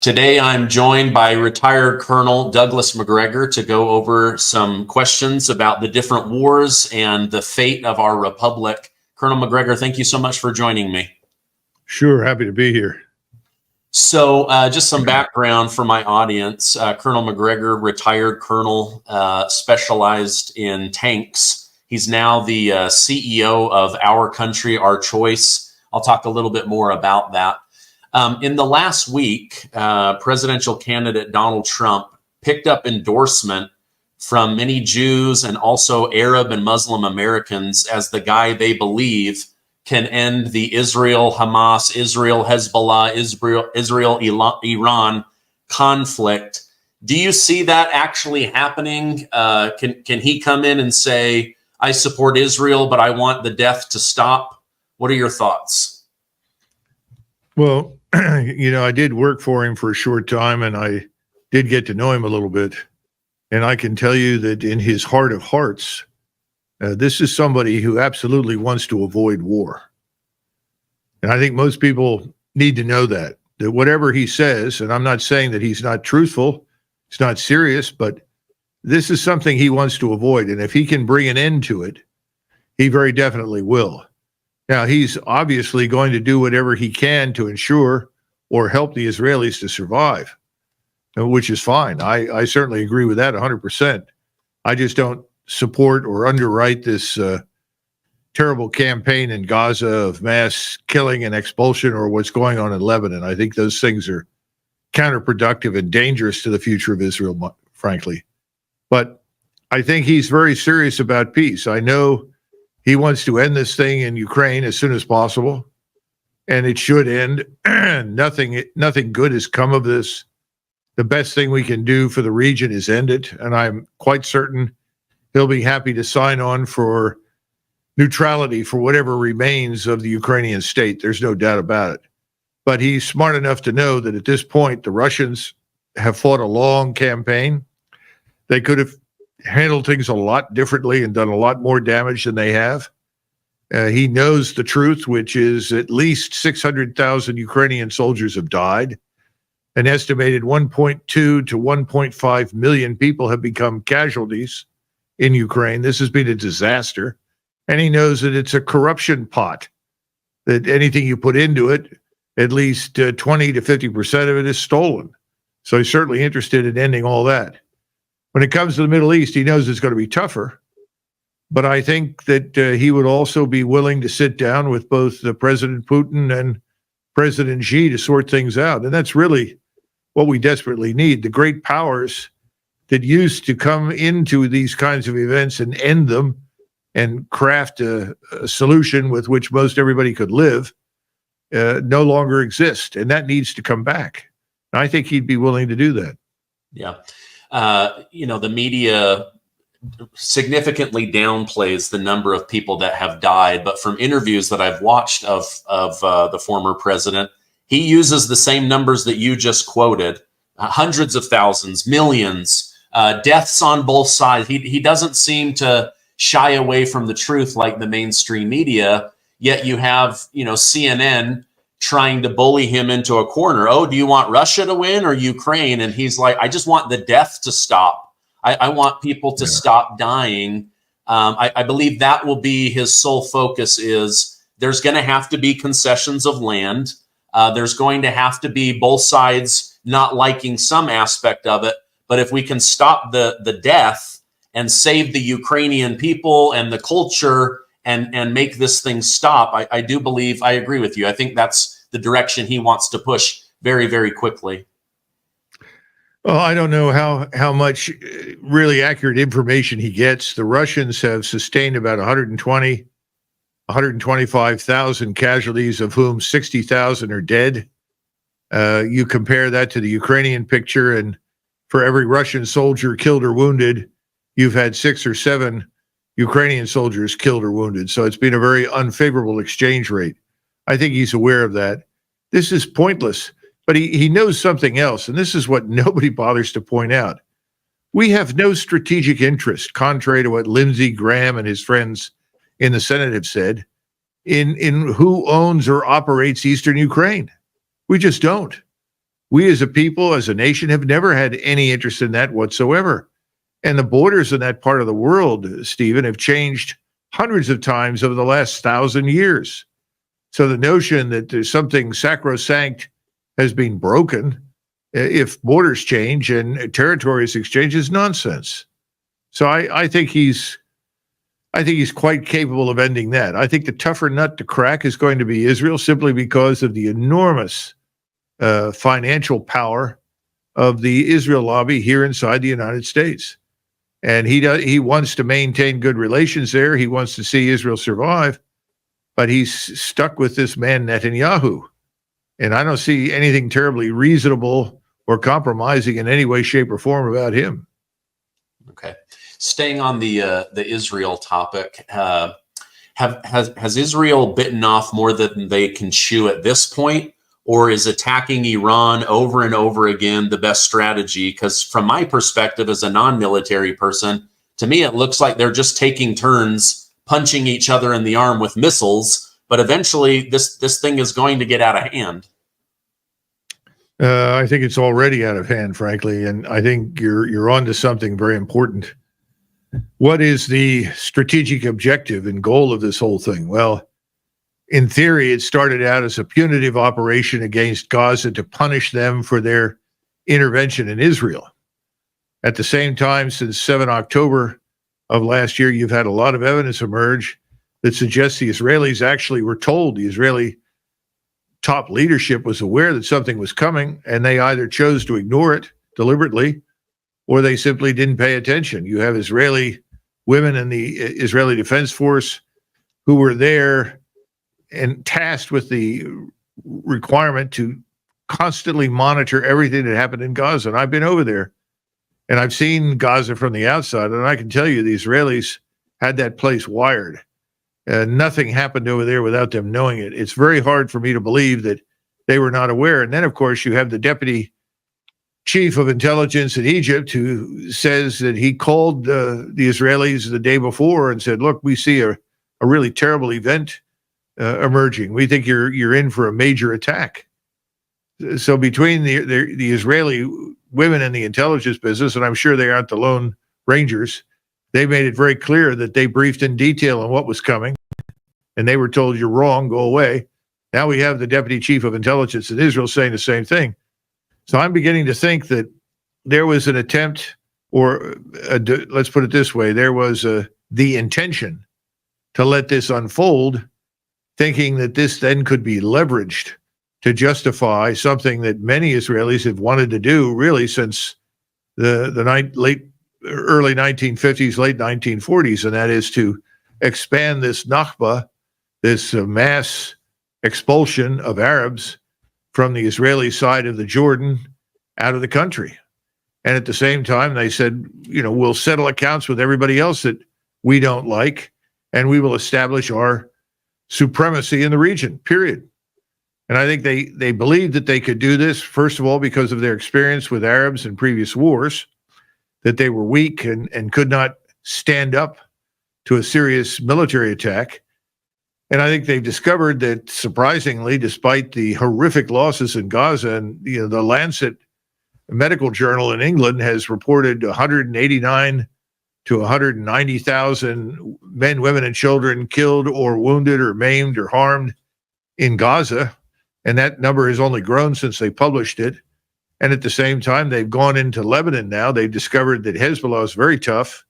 Today, I'm joined by retired Colonel Douglas Macgregor to go over some questions about the different wars and the fate of our republic. Colonel Macgregor, thank you so much for joining me. Sure, happy to be here. So just some background for my audience. Colonel Macgregor, retired colonel, specialized in tanks. He's now the CEO of Our Country, Our Choice. I'll talk a little bit more about that. In the last week, presidential candidate Donald Trump picked up endorsement from many Jews and also Arab and Muslim Americans as the guy they believe can end the Israel-Hamas, Israel-Hezbollah, Israel-Iran conflict. Do you see that actually happening? Can he come in and say, I support Israel, but I want the death to stop? What are your thoughts? Well, I did work for him for a short time, and I did get to know him a little bit. And I can tell you that in his heart of hearts, this is somebody who absolutely wants to avoid war. And I think most people need to know that whatever he says, and I'm not saying that he's not truthful, it's not serious, but this is something he wants to avoid. And if he can bring an end to it, he very definitely will. Now, he's obviously going to do whatever he can to ensure or help the Israelis to survive, which is fine. I certainly agree with that 100%. I just don't support or underwrite this terrible campaign in Gaza of mass killing and expulsion or what's going on in Lebanon. I think those things are counterproductive and dangerous to the future of Israel, frankly. But I think he's very serious about peace. I know he wants to end this thing in Ukraine as soon as possible, and it should end. Nothing good has come of this. The best thing we can do for the region is end it, and I'm quite certain he'll be happy to sign on for neutrality for whatever remains of the Ukrainian state. There's no doubt about it. But he's smart enough to know that at this point, the Russians have fought a long campaign. They could have handled things a lot differently and done a lot more damage than they have. He knows the truth, which is at least 600,000 Ukrainian soldiers have died. An estimated 1.2 to 1.5 million people have become casualties in Ukraine. This has been a disaster. And he knows that it's a corruption pot, that anything you put into it, at least 20 to 50% of it is stolen. So he's certainly interested in ending all that. When it comes to the Middle East, he knows it's going to be tougher. But I think that he would also be willing to sit down with both President Putin and President Xi to sort things out. And that's really what we desperately need. The great powers that used to come into these kinds of events and end them and craft a solution with which most everybody could live no longer exist. And that needs to come back. And I think he'd be willing to do that. Yeah. The media significantly downplays the number of people that have died, but from interviews that I've watched of the former president, he uses the same numbers that you just quoted, hundreds of thousands, millions, deaths on both sides. He doesn't seem to shy away from the truth like the mainstream media, yet you have, CNN trying to bully him into a corner. Oh, do you want Russia to win or Ukraine? And he's like, I just want the death to stop. I want people to stop dying. I believe that will be his sole focus. Is there's going to have to be concessions of land. There's going to have to be both sides not liking some aspect of it. But if we can stop the death and save the Ukrainian people and the culture and make this thing stop, I do believe, I agree with you. I think that's the direction he wants to push very, very quickly. Well, I don't know how much really accurate information he gets. The Russians have sustained about 125,000 casualties, of whom 60,000 are dead. You compare that to the Ukrainian picture, and for every Russian soldier killed or wounded, you've had 6 or 7 Ukrainian soldiers killed or wounded. So it's been a very unfavorable exchange rate. I think he's aware of that. This is pointless. But he knows something else, and this is what nobody bothers to point out. We have no strategic interest, contrary to what Lindsey Graham and his friends in the Senate have said, in who owns or operates eastern Ukraine. We just don't. We as a people, as a nation, have never had any interest in that whatsoever. And the borders in that part of the world, Stephen, have changed hundreds of times over the last 1,000 years. So the notion that there's something sacrosanct has been broken if borders change and territories exchange is nonsense. So I think he's quite capable of ending that. I think the tougher nut to crack is going to be Israel, simply because of the enormous financial power of the Israel lobby here inside the United States. And he wants to maintain good relations there. He wants to see Israel survive, but he's stuck with this man Netanyahu. And I don't see anything terribly reasonable or compromising in any way, shape, or form about him. Okay. Staying on the Israel topic, has Israel bitten off more than they can chew at this point? Or is attacking Iran over and over again the best strategy? Because from my perspective as a non-military person, to me, it looks like they're just taking turns punching each other in the arm with missiles. But eventually, this thing is going to get out of hand. I think it's already out of hand, frankly, and I think you're onto something very important. What is the strategic objective and goal of this whole thing? Well, in theory, it started out as a punitive operation against Gaza to punish them for their intervention in Israel. At the same time, since 7 October of last year, you've had a lot of evidence emerge that suggests the Israelis actually were told. The Israeli top leadership was aware that something was coming, and they either chose to ignore it deliberately or they simply didn't pay attention. You have Israeli women in the Israeli Defense Force who were there and tasked with the requirement to constantly monitor everything that happened in Gaza. And I've been over there and I've seen Gaza from the outside, and I can tell you the Israelis had that place wired. Nothing happened over there without them knowing it. It's very hard for me to believe that they were not aware. And then, of course, you have the deputy chief of intelligence in Egypt who says that he called the Israelis the day before and said, look, we see a really terrible event emerging. We think you're in for a major attack. So between the Israeli women in the intelligence business, and I'm sure they aren't the lone rangers, they made it very clear that they briefed in detail on what was coming, and they were told, you're wrong, go away. Now we have the deputy chief of intelligence in Israel saying the same thing. So I'm beginning to think that there was an attempt, or let's put it this way, there was the intention to let this unfold, thinking that this then could be leveraged to justify something that many Israelis have wanted to do really since the early 1950s, late 1940s, and that is to expand this Nakba, this mass expulsion of Arabs from the Israeli side of the Jordan out of the country. And at the same time, they said, we'll settle accounts with everybody else that we don't like, and we will establish our supremacy in the region, period. And I think they believed that they could do this, first of all, because of their experience with Arabs in previous wars, that they were weak and could not stand up to a serious military attack. And I think they've discovered that, surprisingly, despite the horrific losses in Gaza, and the Lancet medical journal in England has reported 189 to 190,000 men, women, and children killed or wounded or maimed or harmed in Gaza. And that number has only grown since they published it. And at the same time, they've gone into Lebanon now. They've discovered that Hezbollah is very tough.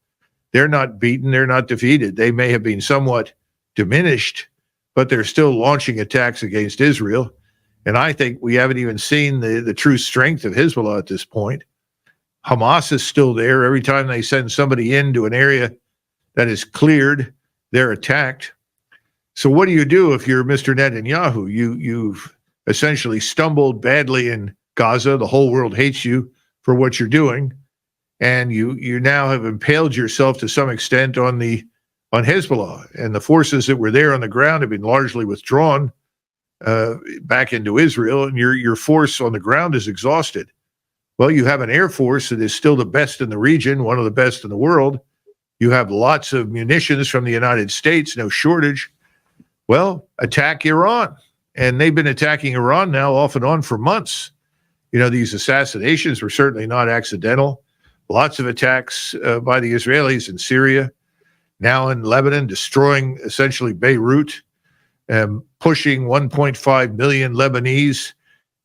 They're not beaten. They're not defeated. They may have been somewhat diminished, but they're still launching attacks against Israel. And I think we haven't even seen the true strength of Hezbollah at this point. Hamas is still there. Every time they send somebody into an area that is cleared, they're attacked. So what do you do if you're Mr. Netanyahu? You've essentially stumbled badly in Gaza. The whole world hates you for what you're doing. And you now have impaled yourself to some extent on Hezbollah. And the forces that were there on the ground have been largely withdrawn back into Israel, and your force on the ground is exhausted. Well, you have an air force that is still the best in the region, one of the best in the world. You have lots of munitions from the United States, no shortage. Well, attack Iran. And they've been attacking Iran now off and on for months. These assassinations were certainly not accidental. Lots of attacks by the Israelis in Syria, now in Lebanon, destroying essentially Beirut, pushing 1.5 million Lebanese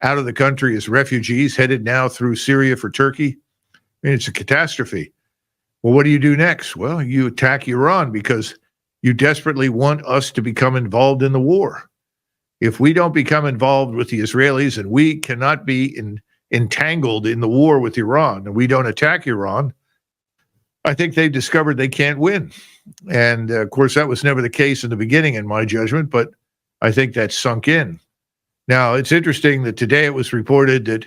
out of the country as refugees headed now through Syria for Turkey. I mean, it's a catastrophe. Well, what do you do next? Well, you attack Iran because you desperately want us to become involved in the war. If we don't become involved with the Israelis and we cannot be entangled in the war with Iran and we don't attack Iran, I think they've discovered they can't win. And of course, that was never the case in the beginning, in my judgment, but I think that's sunk in. Now, it's interesting that today it was reported that,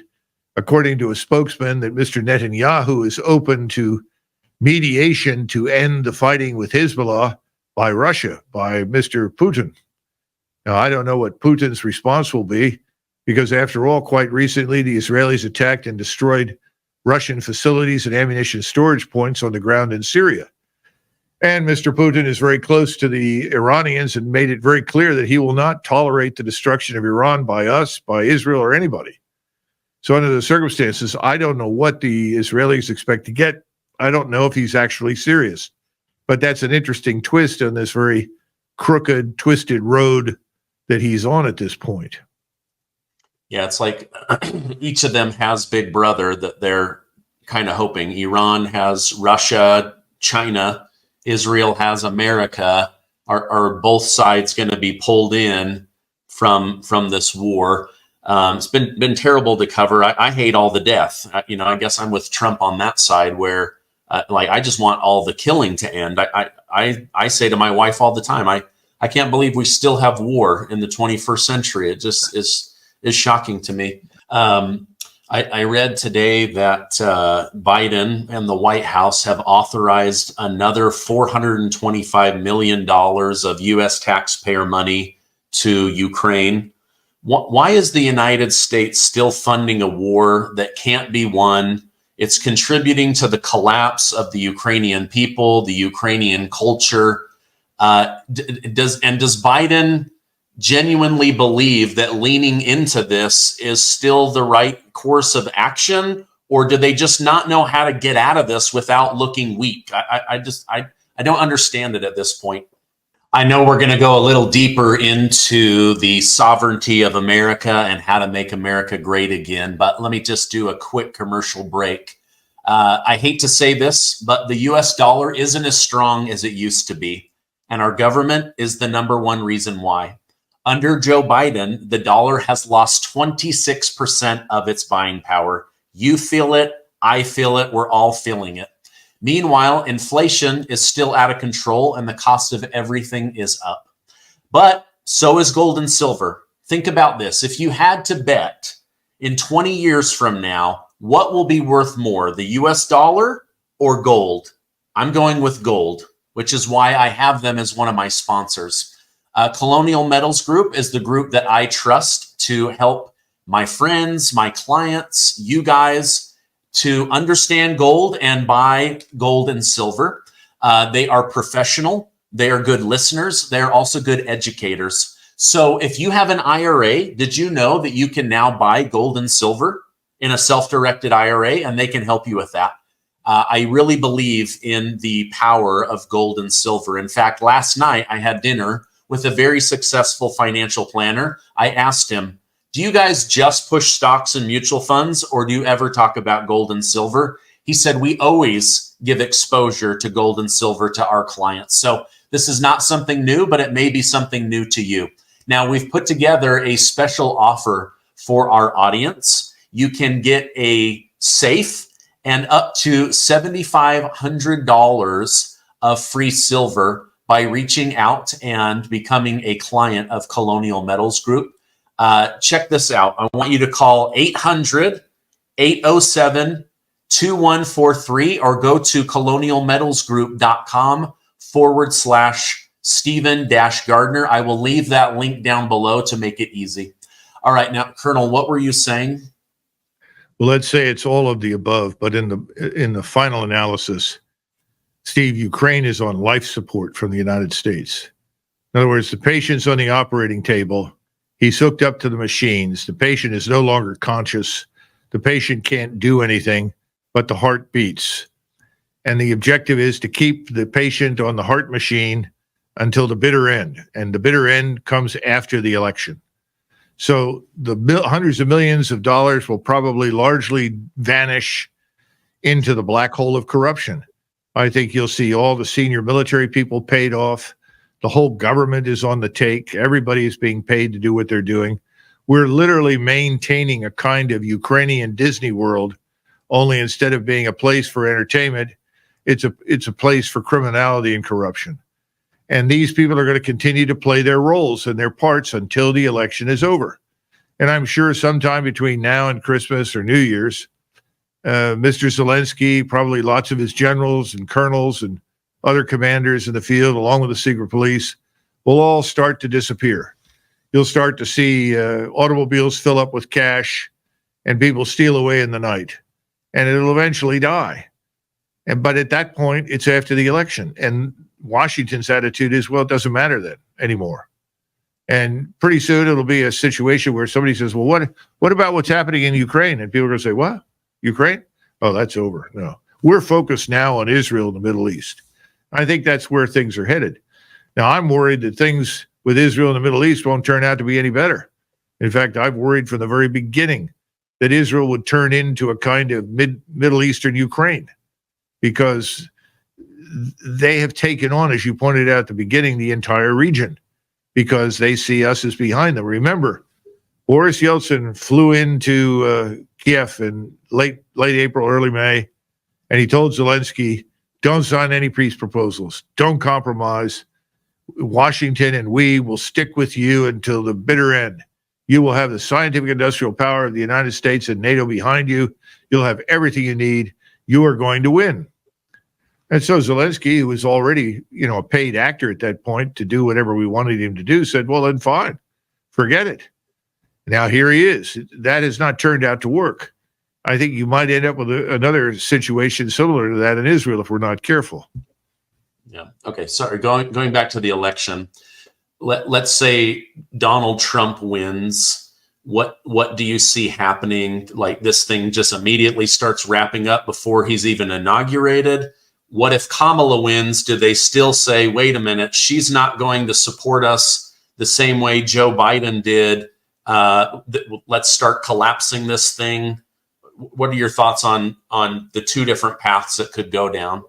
according to a spokesman, that Mr. Netanyahu is open to mediation to end the fighting with Hezbollah by Russia, by Mr. Putin. Now, I don't know what Putin's response will be, because after all, quite recently, the Israelis attacked and destroyed Russian facilities and ammunition storage points on the ground in Syria. And Mr. Putin is very close to the Iranians and made it very clear that he will not tolerate the destruction of Iran by us, by Israel, or anybody. So under the circumstances, I don't know what the Israelis expect to get. I don't know if he's actually serious. But that's an interesting twist on this very crooked, twisted road that he's on at this point. Yeah, it's like each of them has Big Brother that they're kind of hoping. Iran has Russia, China, Israel has America. Are both sides going to be pulled in from this war? It's been terrible to cover. I hate all the death. I guess I'm with Trump on that side, where I just want all the killing to end. I say to my wife all the time, I can't believe we still have war in the 21st century. It just is shocking to me. I read today that Biden and the White House have authorized another $425 million of U.S. taxpayer money to Ukraine. Why is the United States still funding a war that can't be won? It's contributing to the collapse of the Ukrainian people, the Ukrainian culture. Does Biden genuinely believe that leaning into this is still the right course of action, or do they just not know how to get out of this without looking weak? I don't understand it at this point. I know we're going to go a little deeper into the sovereignty of America and how to make America great again, but let me just do a quick commercial break. I hate to say this, but the US dollar isn't as strong as it used to be, and our government is the number one reason why. Under Joe Biden, the dollar has lost 26% of its buying power. You feel it. I feel it. We're all feeling it. Meanwhile, inflation is still out of control and the cost of everything is up. But so is gold and silver. Think about this. If you had to bet in 20 years from now, what will be worth more, the US dollar or gold? I'm going with gold, which is why I have them as one of my sponsors. Colonial Metals Group is the group that I trust to help my friends, my clients, you guys to understand gold and buy gold and silver. They are professional. They are good listeners. They're also good educators. So if you have an IRA, did you know that you can now buy gold and silver in a self-directed IRA, and they can help you with that? I really believe in the power of gold and silver. In fact, last night I had dinner with a very successful financial planner. I asked him, do you guys just push stocks and mutual funds, or do you ever talk about gold and silver? He said, we always give exposure to gold and silver to our clients. So this is not something new, but it may be something new to you. Now, we've put together a special offer for our audience. You can get a safe and up to $7,500 of free silver by reaching out and becoming a client of Colonial Metals Group. Check this out. I want you to call 800-807-2143 or go to colonialmetalsgroup.com/Stephen-Gardner. I will leave that link down below to make it easy. All right. Now, Colonel, what were you saying? Well, let's say it's all of the above, but in the final analysis, Steve, Ukraine is on life support from the United States. In other words, the patient's on the operating table. He's hooked up to the machines. The patient is no longer conscious. The patient can't do anything, but the heart beats. And the objective is to keep the patient on the heart machine until the bitter end. And the bitter end comes after the election. So the hundreds of millions of dollars will probably largely vanish into the black hole of corruption. I think you'll see all the senior military people paid off. The whole government is on the take. Everybody is being paid to do what they're doing. We're literally maintaining a kind of Ukrainian Disney World, only instead of being a place for entertainment, it's a place for criminality and corruption. And these people are going to continue to play their roles and their parts until the election is over. And I'm sure sometime between now and Christmas or New Year's, Mr. Zelensky, probably lots of his generals and colonels and other commanders in the field, along with the secret police, will all start to disappear. You'll start to see automobiles fill up with cash and people steal away in the night. And it'll eventually die. But at that point, it's after the election. And Washington's attitude is, well, it doesn't matter then anymore. And pretty soon it'll be a situation where somebody says, well, what about what's happening in Ukraine? And people are going to say, what? Ukraine? Oh, that's over. No. We're focused now on Israel and the Middle East. I think that's where things are headed. Now, I'm worried that things with Israel and the Middle East won't turn out to be any better. In fact, I've worried from the very beginning that Israel would turn into a kind of Middle Eastern Ukraine, because they have taken on, as you pointed out at the beginning, the entire region, because they see us as behind them. Remember, Boris Yeltsin flew into Kiev in late April, early May, and he told Zelensky, don't sign any peace proposals. Don't compromise. Washington and we will stick with you until the bitter end. You will have the scientific industrial power of the United States and NATO behind you. You'll have everything you need. You are going to win. And so Zelensky, who was already, a paid actor at that point to do whatever we wanted him to do, said, well, then fine, forget it. Now here he is. That has not turned out to work. I think you might end up with another situation similar to that in Israel if we're not careful. Yeah. Okay. Sorry. Going back to the election. Let's say Donald Trump wins. What do you see happening? Like, this thing just immediately starts wrapping up before he's even inaugurated? What if Kamala wins? Do they still say, wait a minute, she's not going to support us the same way Joe Biden did? Let's start collapsing this thing. What are your thoughts on the two different paths that could go down?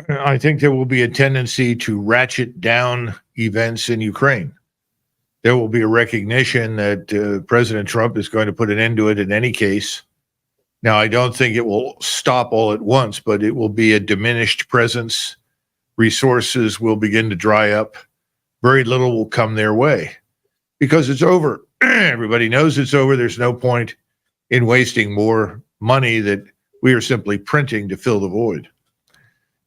I think there will be a tendency to ratchet down events in Ukraine. There will be a recognition that President Trump is going to put an end to it in any case. Now, I don't think it will stop all at once, but it will be a diminished presence. Resources will begin to dry up. Very little will come their way because it's over. Everybody knows it's over. There's no point in wasting more money that we are simply printing to fill the void.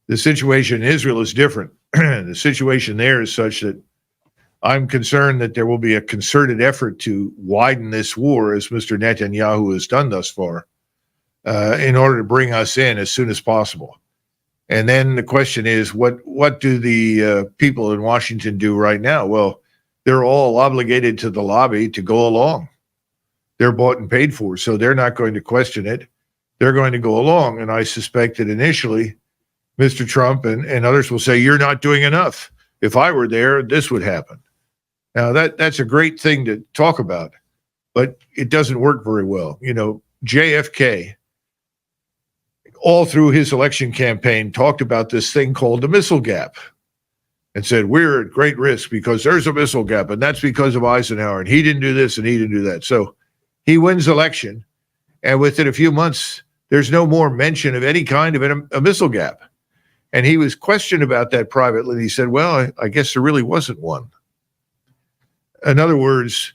The situation in Israel is different. The situation there is such that I'm concerned that there will be a concerted effort to widen this war, as Mr. Netanyahu has done thus far, in order to bring us in as soon as possible. And then the question is, what do the people in Washington do right now? Well, they're all obligated to the lobby to go along. They're bought and paid for, so they're not going to question it. They're going to go along. And I suspect that initially, Mr. Trump and others will say, you're not doing enough. If I were there, this would happen. Now, that's a great thing to talk about, but it doesn't work very well. JFK, all through his election campaign, talked about this thing called the missile gap and said, we're at great risk because there's a missile gap, and that's because of Eisenhower, and he didn't do this and he didn't do that. So he wins election, and within a few months, there's no more mention of any kind of a missile gap. And he was questioned about that privately. And he said, well, I guess there really wasn't one. In other words,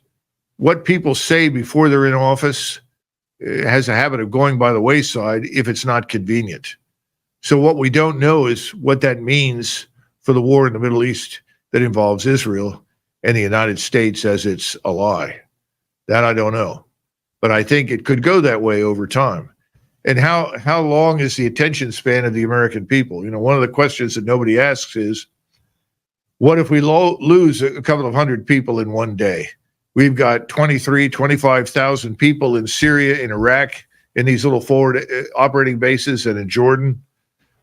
what people say before they're in office has a habit of going by the wayside if it's not convenient. So what we don't know is what that means for the war in the Middle East that involves Israel and the United States as its ally. That I don't know. But I think it could go that way over time. And how long is the attention span of the American people? One of the questions that nobody asks is, what if we lose a couple of hundred people in one day? We've got 25,000 people in Syria, in Iraq, in these little forward operating bases, and in Jordan.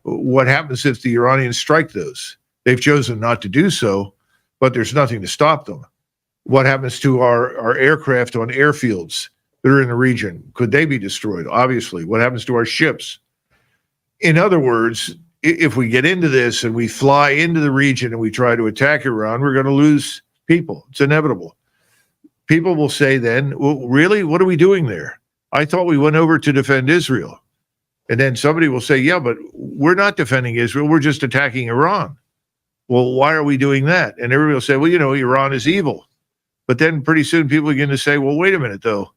What happens if the Iranians strike those? They've chosen not to do so, but there's nothing to stop them. What happens to our aircraft on airfields that are in the region? Could they be destroyed? Obviously. What happens to our ships? In other words, if we get into this and we fly into the region and we try to attack Iran, we're going to lose people. It's inevitable. People will say then, well, really? What are we doing there? I thought we went over to defend Israel. And then somebody will say, yeah, but we're not defending Israel. We're just attacking Iran. Well, why are we doing that? And everybody will say, well, Iran is evil. But then pretty soon people begin to say, well, wait a minute, though.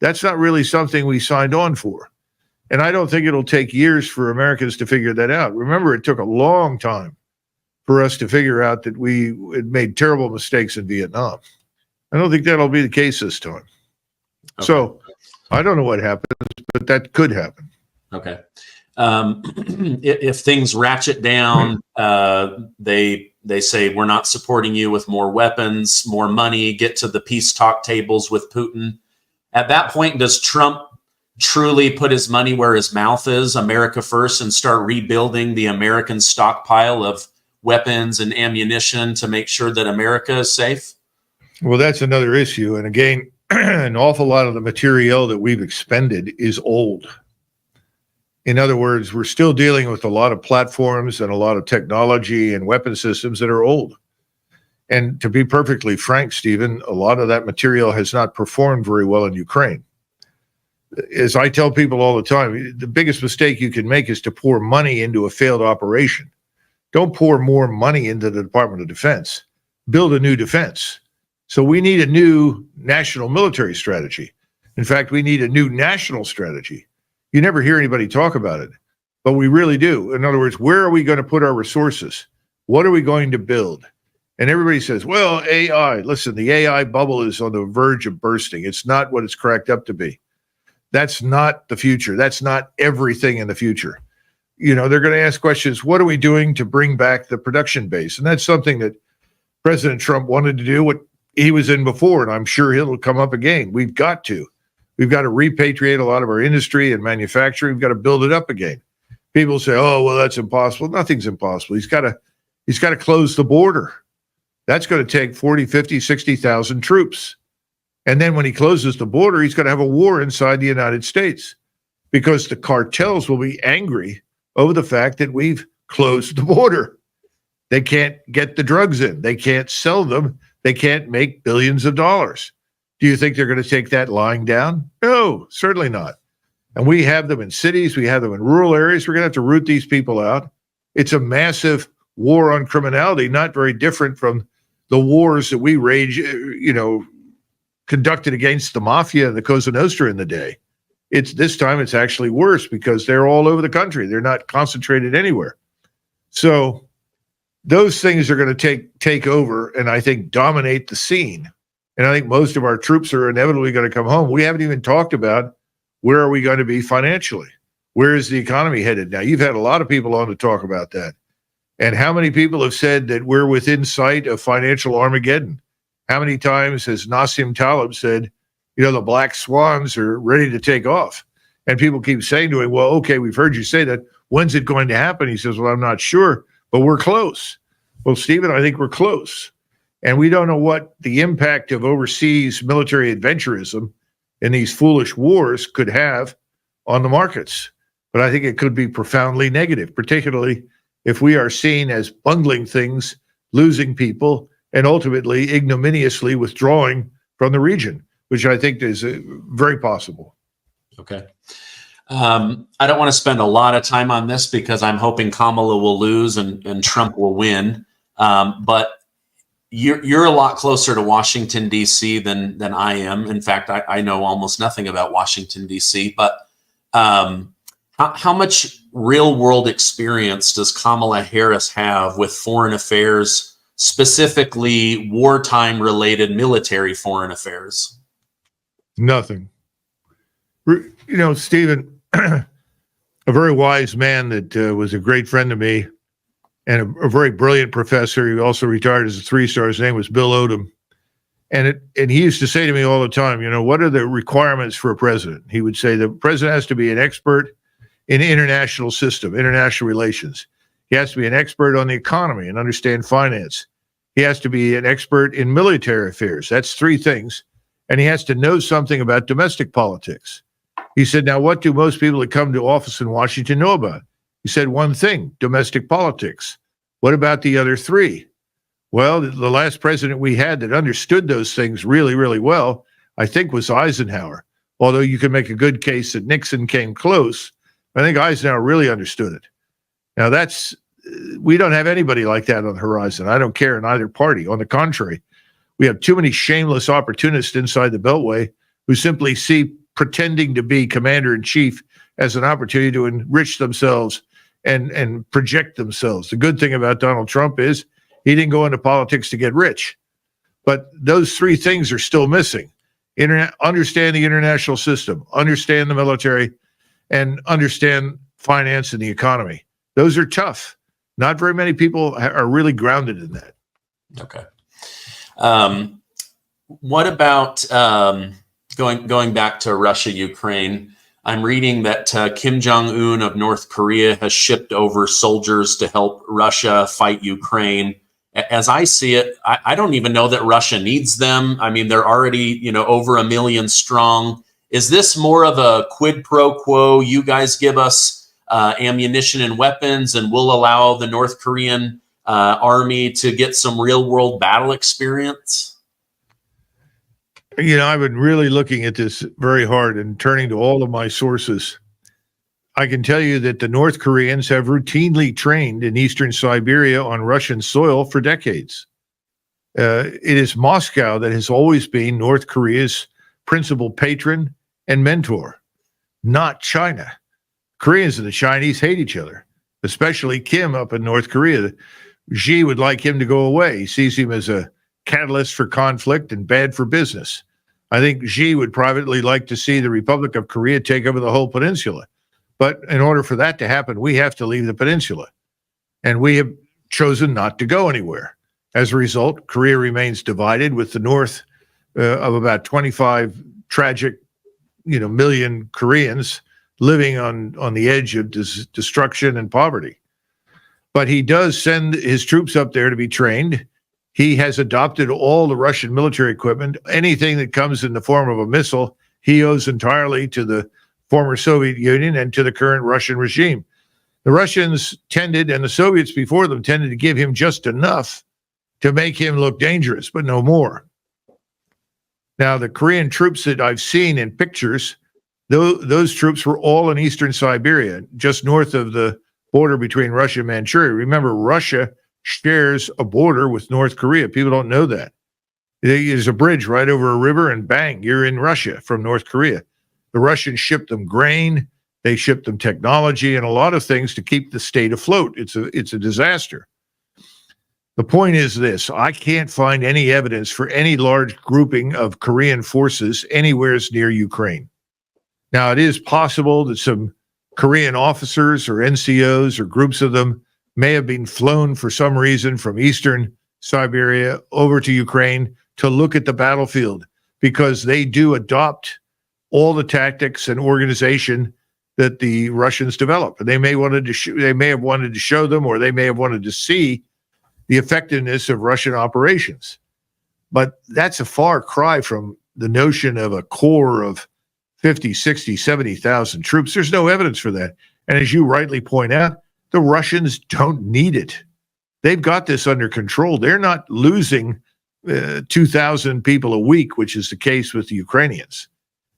That's not really something we signed on for. And I don't think it'll take years for Americans to figure that out. Remember, it took a long time for us to figure out that we had made terrible mistakes in Vietnam. I don't think that'll be the case this time. Okay. So I don't know what happens, but that could happen. Okay. If things ratchet down, they say, we're not supporting you with more weapons, more money, get to the peace talk tables with Putin. At that point, does Trump truly put his money where his mouth is, America first, and start rebuilding the American stockpile of weapons and ammunition to make sure that America is safe? Well, that's another issue. And again, an awful lot of the material that we've expended is old. In other words, we're still dealing with a lot of platforms and a lot of technology and weapon systems that are old. And to be perfectly frank, Stephen, a lot of that material has not performed very well in Ukraine. As I tell people all the time, the biggest mistake you can make is to pour money into a failed operation. Don't pour more money into the Department of Defense. Build a new defense. So we need a new national military strategy. In fact, we need a new national strategy. You never hear anybody talk about it, but we really do. In other words, where are we going to put our resources? What are we going to build? And everybody says, well, AI. Listen, the AI bubble is on the verge of bursting. It's not what it's cracked up to be. That's not the future. That's not everything in the future. They're going to ask questions, what are we doing to bring back the production base? And that's something that President Trump wanted to do, what he was in before, and I'm sure he'll come up again. We've got to repatriate a lot of our industry and manufacturing. We've got to build it up again. People say, oh, well, that's impossible. Nothing's impossible. He's got to close the border. That's going to take 40, 50, 60,000 troops. And then when he closes the border, he's going to have a war inside the United States because the cartels will be angry over the fact that we've closed the border. They can't get the drugs in. They can't sell them. They can't make billions of dollars. Do you think they're going to take that lying down? No, certainly not. And we have them in cities. We have them in rural areas. We're going to have to root these people out. It's a massive war on criminality, not very different from the wars that we conducted against the mafia and the Cosa Nostra in the day. This time it's actually worse because they're all over the country. They're not concentrated anywhere. So those things are going to take over and I think dominate the scene. And I think most of our troops are inevitably going to come home. We haven't even talked about where are we going to be financially? Where is the economy headed now? You've had a lot of people on to talk about that. And how many people have said that we're within sight of financial Armageddon? How many times has Nassim Taleb said, the black swans are ready to take off? And people keep saying to him, well, okay, we've heard you say that. When's it going to happen? He says, well, I'm not sure, but we're close. Well, Stephen, I think we're close. And we don't know what the impact of overseas military adventurism in these foolish wars could have on the markets. But I think it could be profoundly negative, particularly if we are seen as bungling things, losing people, and ultimately ignominiously withdrawing from the region, which I think is very possible. Okay. I don't want to spend a lot of time on this because I'm hoping Kamala will lose and Trump will win. But you're a lot closer to Washington, D.C. than I am. In fact, I know almost nothing about Washington, D.C. But how much real world experience does Kamala Harris have with foreign affairs, specifically wartime related military foreign affairs? Nothing. Stephen, a very wise man that was a great friend to me and a very brilliant professor. He also retired as a 3-star. His name was Bill Odom. And he used to say to me all the time, what are the requirements for a president? He would say the president has to be an expert in international system, international relations. He has to be an expert on the economy and understand finance. He has to be an expert in military affairs. That's three things. And he has to know something about domestic politics. He said, now, what do most people that come to office in Washington know about? He said, one thing, domestic politics. What about the other three? Well, the last president we had that understood those things really, really well, I think, was Eisenhower. Although you can make a good case that Nixon came close, I think Eisenhower really understood it. Now, we don't have anybody like that on the horizon. I don't care in either party. On the contrary, we have too many shameless opportunists inside the Beltway who simply see pretending to be commander-in-chief as an opportunity to enrich themselves and project themselves. The good thing about Donald Trump is he didn't go into politics to get rich. But those three things are still missing. Understand the international system, understand the military, and understand finance and the economy. Those are tough. Not very many people are really grounded in that. Okay. What about going back to Russia, Ukraine? I'm reading that Kim Jong-un of North Korea has shipped over soldiers to help Russia fight Ukraine. As I see it, I don't even know that Russia needs them. I mean, they're already, over 1 million strong. Is this more of a quid pro quo? You guys give us ammunition and weapons, and we'll allow the North Korean army to get some real world battle experience? I've been really looking at this very hard and turning to all of my sources. I can tell you that the North Koreans have routinely trained in eastern Siberia on Russian soil for decades. It is Moscow that has always been North Korea's principal patron and mentor, not China. Koreans and the Chinese hate each other, especially Kim up in North Korea. Xi would like him to go away. He sees him as a catalyst for conflict and bad for business. I think Xi would privately like to see the Republic of Korea take over the whole peninsula. But in order for that to happen, we have to leave the peninsula. And we have chosen not to go anywhere. As a result, Korea remains divided, with the North of about 25 tragic, million Koreans living on the edge of destruction and poverty. But he does send his troops up there to be trained. He has adopted all the Russian military equipment. Anything that comes in the form of a missile, he owes entirely to the former Soviet Union and to the current Russian regime. The Russians tended, and the Soviets before them tended, to give him just enough to make him look dangerous, but no more. Now, the Korean troops that I've seen in pictures, those troops were all in eastern Siberia, just north of the border between Russia and Manchuria. Remember, Russia shares a border with North Korea. People don't know that. There's a bridge right over a river, and bang, you're in Russia from North Korea. The Russians shipped them grain, they shipped them technology, and a lot of things to keep the state afloat. It's a disaster. The point is this: I can't find any evidence for any large grouping of Korean forces anywhere near Ukraine. Now, it is possible that some Korean officers or NCOs or groups of them may have been flown for some reason from eastern Siberia over to Ukraine to look at the battlefield, because they do adopt all the tactics and organization that the Russians develop. And they may have wanted to show them, or they may have wanted to see the effectiveness of Russian operations. But that's a far cry from the notion of a core of 50, 60, 70,000 troops. There's no evidence for that. And as you rightly point out, the Russians don't need it. They've got this under control. They're not losing 2,000 people a week, which is the case with the Ukrainians.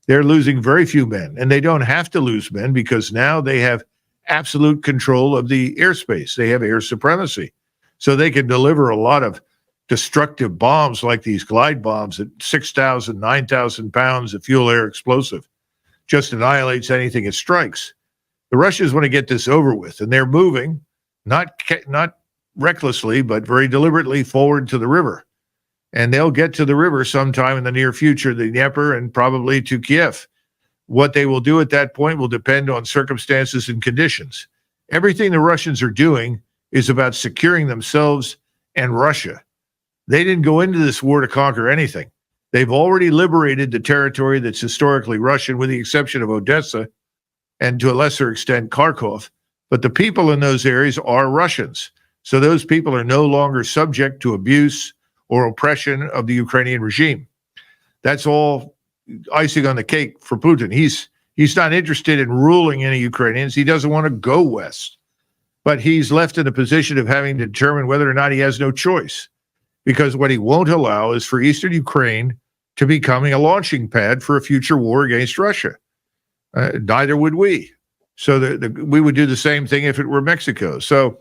They're losing very few men, and they don't have to lose men because now they have absolute control of the airspace. They have air supremacy. So they can deliver a lot of destructive bombs like these glide bombs at 6,000, 9,000 pounds of fuel air explosive. Just annihilates anything it strikes. The Russians want to get this over with, and they're moving, not recklessly, but very deliberately forward to the river. And they'll get to the river sometime in the near future, the Dnieper, and probably to Kiev. What they will do at that point will depend on circumstances and conditions. Everything the Russians are doing is about securing themselves and Russia. They didn't go into this war to conquer anything. They've already liberated the territory that's historically Russian, with the exception of Odessa and to a lesser extent Kharkov. But the people in those areas are Russians. So those people are no longer subject to abuse or oppression of the Ukrainian regime. That's all icing on the cake for Putin. He's not interested in ruling any Ukrainians. He doesn't want to go west. But he's left in a position of having to determine whether or not he has no choice. Because what he won't allow is for Eastern Ukraine to becoming a launching pad for a future war against Russia. Neither would we. So we would do the same thing if it were Mexico. So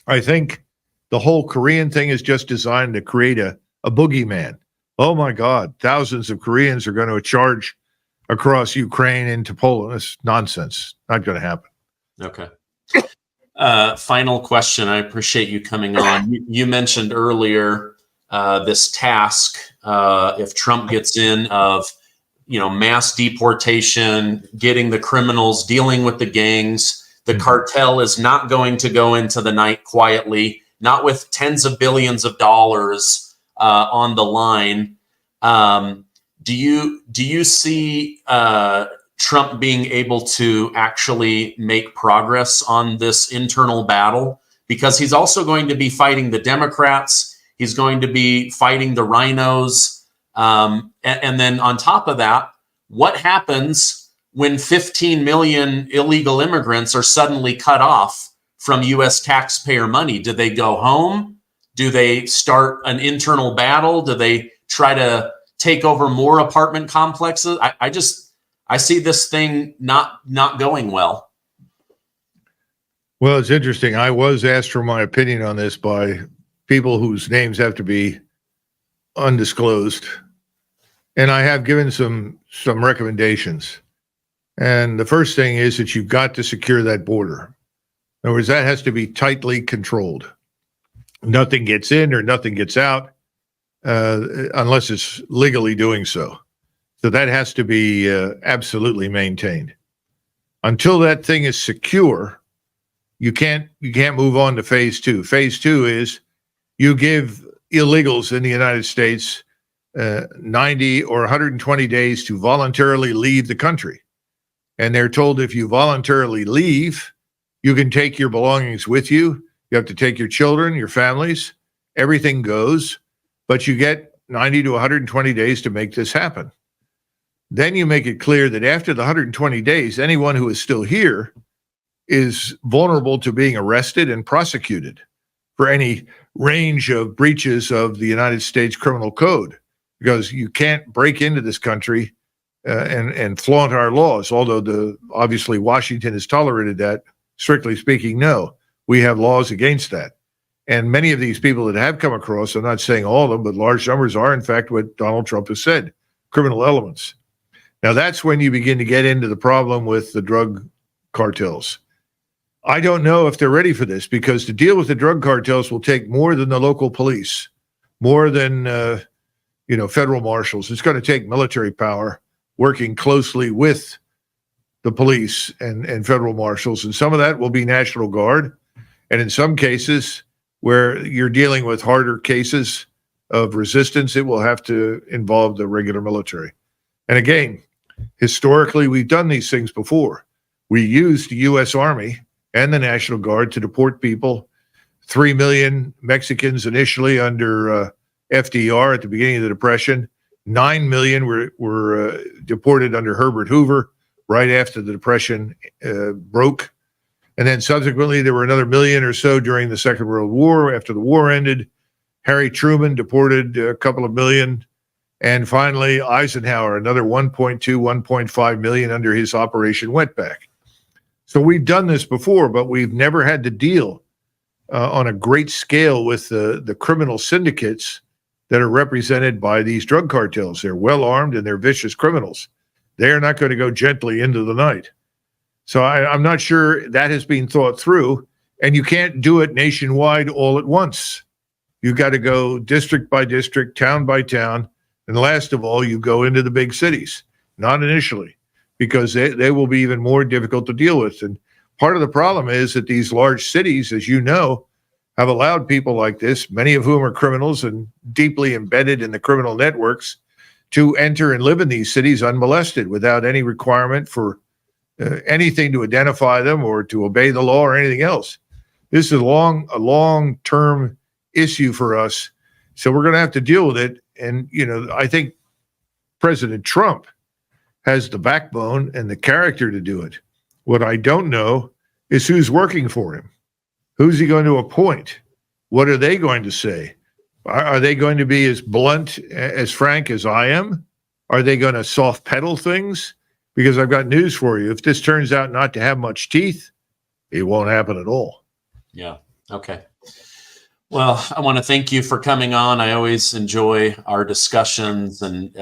I think the whole Korean thing is just designed to create a boogeyman. Oh my God, thousands of Koreans are going to charge across Ukraine into Poland. It's nonsense. Not going to happen. Okay. Final question. I appreciate you coming on. You mentioned earlier this task, if Trump gets in, of mass deportation, getting the criminals, dealing with the gangs. The cartel is not going to go into the night quietly, not with tens of billions of dollars on the line. Do you see Trump being able to actually make progress on this internal battle? Because he's also going to be fighting the Democrats. He's going to be fighting the rhinos. And then on top of that, what happens when 15 million illegal immigrants are suddenly cut off from U.S. taxpayer money? Do they go home? Do they start an internal battle? Do they try to take over more apartment complexes? I see this thing not going well. Well, it's interesting. I was asked for my opinion on this by people whose names have to be undisclosed. And I have given some recommendations. And the first thing is that you've got to secure that border. In other words, that has to be tightly controlled. Nothing gets in or nothing gets out unless it's legally doing so. So that has to be absolutely maintained. Until that thing is secure, you can't move on to phase two. Phase two is you give illegals in the United States 90 or 120 days to voluntarily leave the country. And they're told if you voluntarily leave, you can take your belongings with you. You have to take your children, your families, everything goes, but you get 90 to 120 days to make this happen. Then you make it clear that after the 120 days, anyone who is still here is vulnerable to being arrested and prosecuted for any range of breaches of the United States Criminal Code, because you can't break into this country and flaunt our laws, although obviously Washington has tolerated that. Strictly speaking, no. We have laws against that. And many of these people that have come across, I'm not saying all of them, but large numbers are, in fact, what Donald Trump has said, criminal elements. Now, that's when you begin to get into the problem with the drug cartels. I don't know if they're ready for this, because to deal with the drug cartels will take more than the local police, more than federal marshals. It's going to take military power working closely with the police and federal marshals. And some of that will be National Guard. And in some cases where you're dealing with harder cases of resistance, it will have to involve the regular military. And again, historically, we've done these things before. We used the U.S. Army and the National Guard to deport people. 3 million Mexicans initially under FDR at the beginning of the Depression. 9 million were deported under Herbert Hoover right after the Depression broke. And then subsequently, there were another million or so during the Second World War. After the war ended, Harry Truman deported a couple of million. And finally, Eisenhower, another 1.2, 1.5 million under his Operation Wetback. So we've done this before, but we've never had to deal on a great scale with the criminal syndicates that are represented by these drug cartels. They're well armed and they're vicious criminals. They're not going to go gently into the night. So I'm not sure that has been thought through, and you can't do it nationwide all at once. You've got to go district by district, town by town, and last of all, you go into the big cities, not initially, because they will be even more difficult to deal with. And part of the problem is that these large cities, as you know, have allowed people like this, many of whom are criminals and deeply embedded in the criminal networks, to enter and live in these cities unmolested without any requirement for anything to identify them or to obey the law or anything else. This is a long-term issue for us. So we're going to have to deal with it. And, I think President Trump has the backbone and the character to do it. What I don't know is who's working for him. Who's he going to appoint? What are they going to say? Are they going to be as blunt, as frank as I am? Are they going to soft pedal things? Because I've got news for you. If this turns out not to have much teeth, it won't happen at all. Yeah. Okay. Well, I want to thank you for coming on. I always enjoy our discussions, and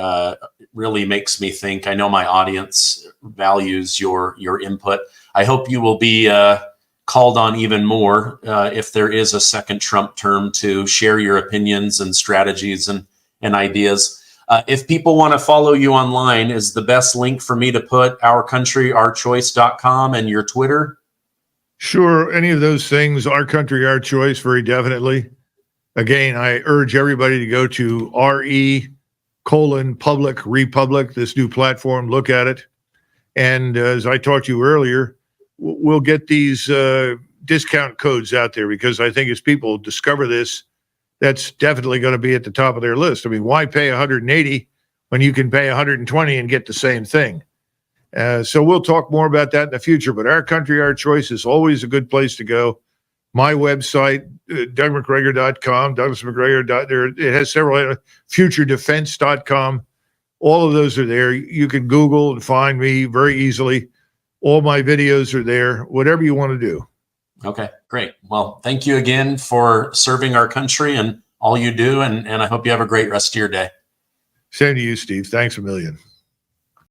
really makes me think. I know my audience values your input. I hope you will be called on even more if there is a second Trump term, to share your opinions and strategies and ideas. If people want to follow you online, is the best link for me to put ourcountryourchoice.com and your Twitter? Sure, any of those things, Our Country, Our Choice, very definitely. Again, I urge everybody to go to RE:public Republic, this new platform, look at it. And as I talked to you earlier, we'll get these discount codes out there, because I think as people discover this, that's definitely going to be at the top of their list. I mean, why pay 180 when you can pay 120 and get the same thing? So we'll talk more about that in the future, but Our Country, Our Choice is always a good place to go. My website, DougMacGregor.com, DouglasMacGregor. It has several, FutureDefense.com. All of those are there. You can Google and find me very easily. All my videos are there, whatever you want to do. Okay, great. Well, thank you again for serving our country and all you do, and I hope you have a great rest of your day. Same to you, Steve. Thanks a million.